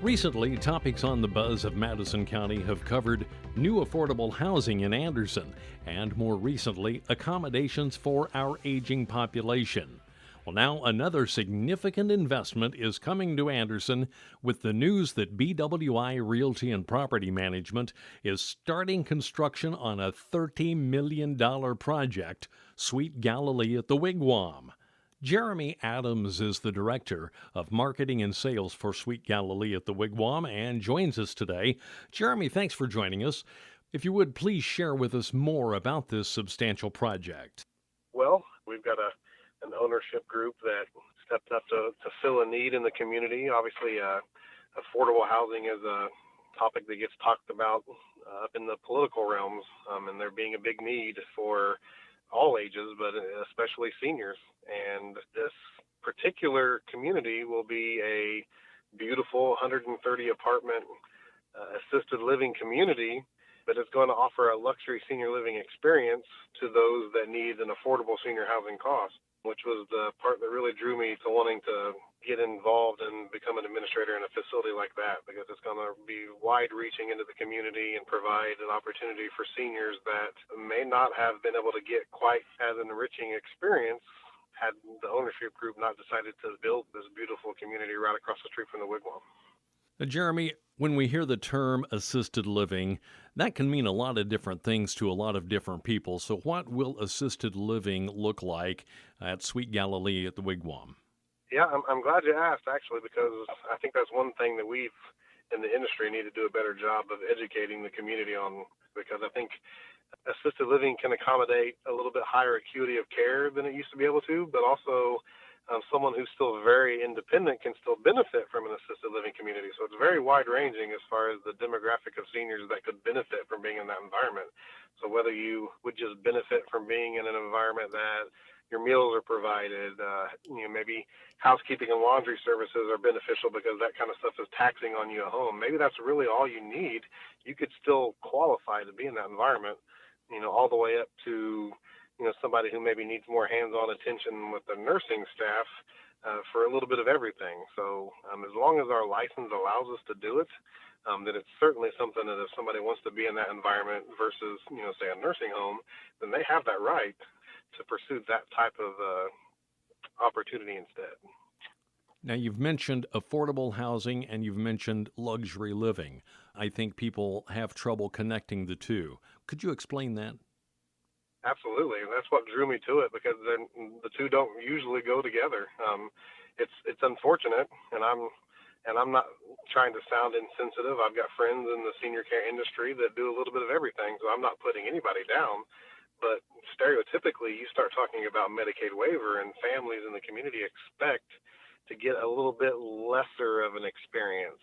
Recently, topics on the buzz of Madison County have covered new affordable housing in Anderson and, more recently, accommodations for our aging population. Well, now another significant investment is coming to Anderson with the news that BWI Realty and Property Management is starting construction on a $30 million project, Sweet Galilee at the Wigwam. Jeremy Adams is the Director of Marketing and Sales for Sweet Galilee at the Wigwam and joins us today. Jeremy, thanks for joining us. If you would, please share with us more about this substantial project. Well, we've got an ownership group that stepped up to fill a need in the community. Obviously, affordable housing is a topic that gets talked about up in the political realms, and there being a big need for all ages, but especially seniors. And this particular community will be a beautiful 130 apartment assisted living community, but it's going to offer a luxury senior living experience to those that need an affordable senior housing cost, which was the part that really drew me to wanting to get involved and become an administrator in a facility like that, because it's going to be wide reaching into the community and provide an opportunity for seniors that may not have been able to get quite as an enriching experience had the ownership group not decided to build this beautiful community right across the street from the Wigwam. Jeremy, when we hear the term assisted living, that can mean a lot of different things to a lot of different people. So what will assisted living look like at Sweet Galilee at the Wigwam? Yeah, I'm glad you asked, actually, because I think that's one thing that we've in the industry need to do a better job of educating the community on, because I think assisted living can accommodate a little bit higher acuity of care than it used to be able to, but also someone who's still very independent can still benefit from an assisted living community. So it's very wide ranging as far as the demographic of seniors that could benefit from being in that environment. So whether you would just benefit from being in an environment that your meals are provided, maybe housekeeping and laundry services are beneficial because that kind of stuff is taxing on you at home. Maybe that's really all you need. You could still qualify to be in that environment, all the way up to somebody who maybe needs more hands-on attention with the nursing staff for a little bit of everything. So as long as our license allows us to do it, then it's certainly something that if somebody wants to be in that environment versus, say, a nursing home, then they have that right to pursue that type of opportunity instead. Now, you've mentioned affordable housing and you've mentioned luxury living. I think people have trouble connecting the two. Could you explain that? Absolutely. That's what drew me to it, because the two don't usually go together. It's unfortunate, and I'm not trying to sound insensitive. I've got friends in the senior care industry that do a little bit of everything, so I'm not putting anybody down. But stereotypically, you start talking about Medicaid waiver, and families in the community expect to get a little bit lesser of an experience.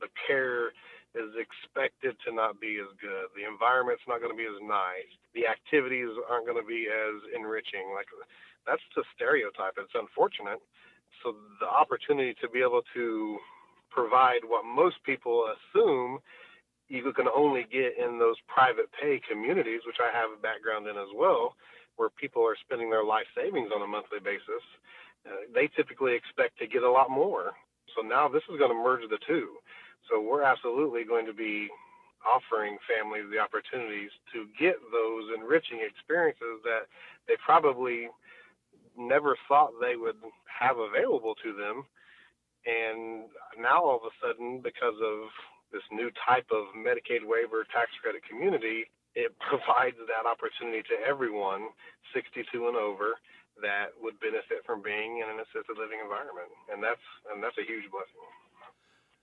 The care is expected to not be as good. The environment's not going to be as nice. The activities aren't going to be as enriching. Like, that's the stereotype. It's unfortunate. So the opportunity to be able to provide what most people assume you can only get in those private pay communities, which I have a background in as well, where people are spending their life savings on a monthly basis, they typically expect to get a lot more. So now this is going to merge the two. So we're absolutely going to be offering families the opportunities to get those enriching experiences that they probably never thought they would have available to them. And now all of a sudden, because of this new type of Medicaid waiver tax credit community, it provides that opportunity to everyone 62 and over that would benefit from being in an assisted living environment. And that's a huge blessing.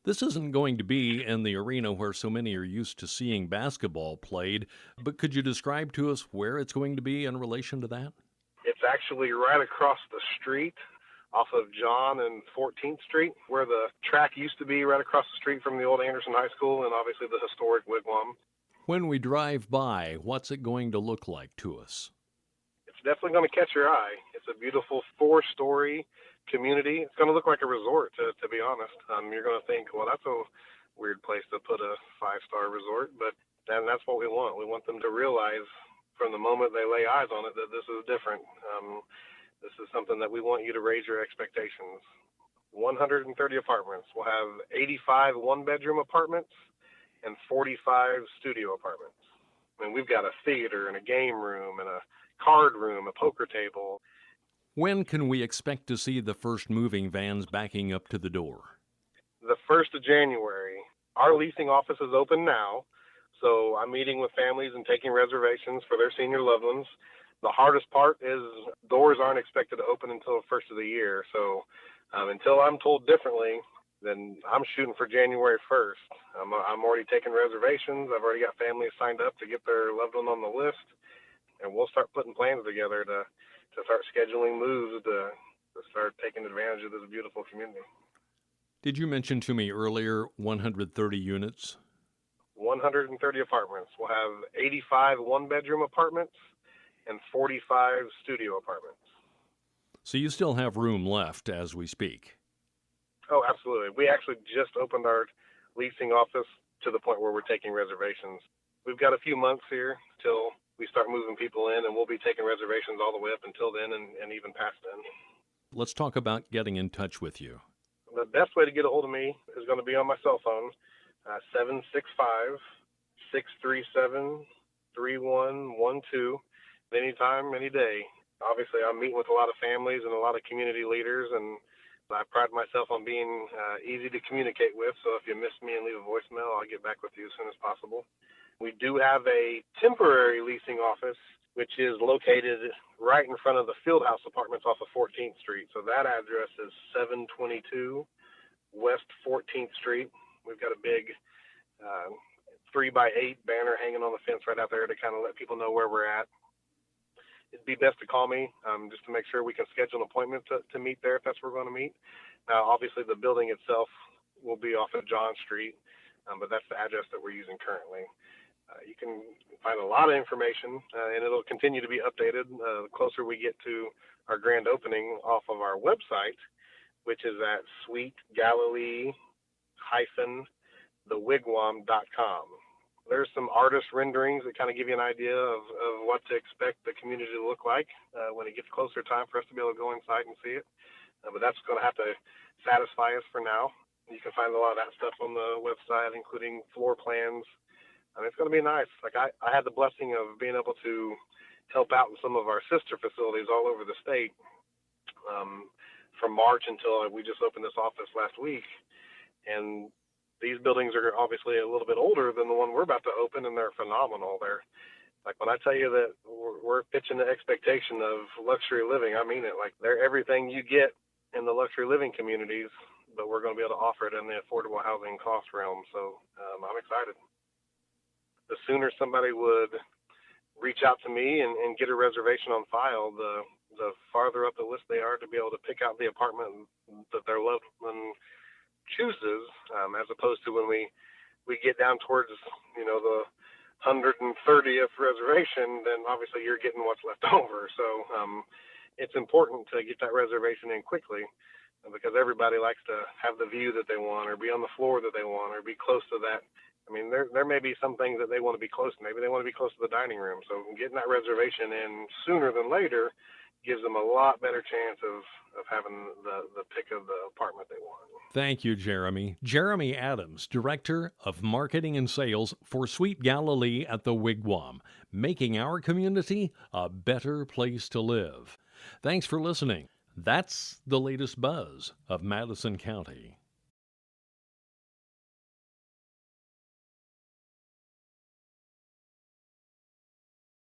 This isn't going to be in the arena where so many are used to seeing basketball played, but could you describe to us where it's going to be in relation to that? It's actually right across the street off of John and 14th Street, where the track used to be, right across the street from the old Anderson High School and obviously the historic Wigwam. When we drive by, what's it going to look like to us? It's definitely going to catch your eye. It's a beautiful 4-story community. It's going to look like a resort, to be honest. You're going to think, well, that's a weird place to put a 5-star resort, but then that's what we want. We want them to realize from the moment they lay eyes on it that this is different. This is something that we want you to raise your expectations. 130 apartments. We'll have 85 one-bedroom apartments and 45 studio apartments. I mean, we've got a theater and a game room and a card room, a poker table. When can we expect to see the first moving vans backing up to the door? The 1st of January. Our leasing office is open now, so I'm meeting with families and taking reservations for their senior loved ones. The hardest part is doors aren't expected to open until the 1st of the year, so until I'm told differently, then I'm shooting for January 1st. I'm already taking reservations. I've already got families signed up to get their loved one on the list, and we'll start putting plans together to start scheduling moves to start taking advantage of this beautiful community. Did you mention to me earlier 130 units? 130 apartments. We'll have 85 one-bedroom apartments and 45 studio apartments. So you still have room left as we speak. Oh, absolutely. We actually just opened our leasing office to the point where we're taking reservations. We've got a few months here till we start moving people in, and we'll be taking reservations all the way up until then and even past then. Let's talk about getting in touch with you. The best way to get a hold of me is going to be on my cell phone, 765-637-3112, anytime, any day. Obviously, I'm meeting with a lot of families and a lot of community leaders, and I pride myself on being easy to communicate with, so if you miss me and leave a voicemail, I'll get back with you as soon as possible. We do have a temporary leasing office, which is located right in front of the Fieldhouse Apartments off of 14th Street. So that address is 722 West 14th Street. We've got a big 3x8 banner hanging on the fence right out there to kind of let people know where we're at. It'd be best to call me just to make sure we can schedule an appointment to meet there if that's where we're going to meet. Now, obviously, the building itself will be off of John Street, but that's the address that we're using currently. You can find a lot of information, and it'll continue to be updated the closer we get to our grand opening off of our website, which is at sweetgalilee-thewigwam.com. There's some artist renderings that kind of give you an idea of what to expect the community to look like when it gets closer time for us to be able to go inside and see it. But that's going to have to satisfy us for now. You can find a lot of that stuff on the website, including floor plans. It's going to be nice. Like I had the blessing of being able to help out in some of our sister facilities all over the state from March until we just opened this office last week. And these buildings are obviously a little bit older than the one we're about to open, and they're phenomenal. They're like, when I tell you that we're pitching the expectation of luxury living, I mean it. Like, they're everything you get in the luxury living communities, but we're going to be able to offer it in the affordable housing cost realm. So I'm excited. The sooner somebody would reach out to me and get a reservation on file, the farther up the list they are to be able to pick out the apartment that their loved one chooses, as opposed to when we get down towards, the 130th reservation, then obviously you're getting what's left over. So it's important to get that reservation in quickly, because everybody likes to have the view that they want, or be on the floor that they want, or be close to that. I mean, there may be some things that they want to be close to. Maybe they want to be close to the dining room. So getting that reservation in sooner than later gives them a lot better chance of having the pick of the apartment they want. Thank you, Jeremy. Jeremy Adams, Director of Marketing and Sales for Sweet Galilee at the Wigwam, making our community a better place to live. Thanks for listening. That's the latest buzz of Madison County.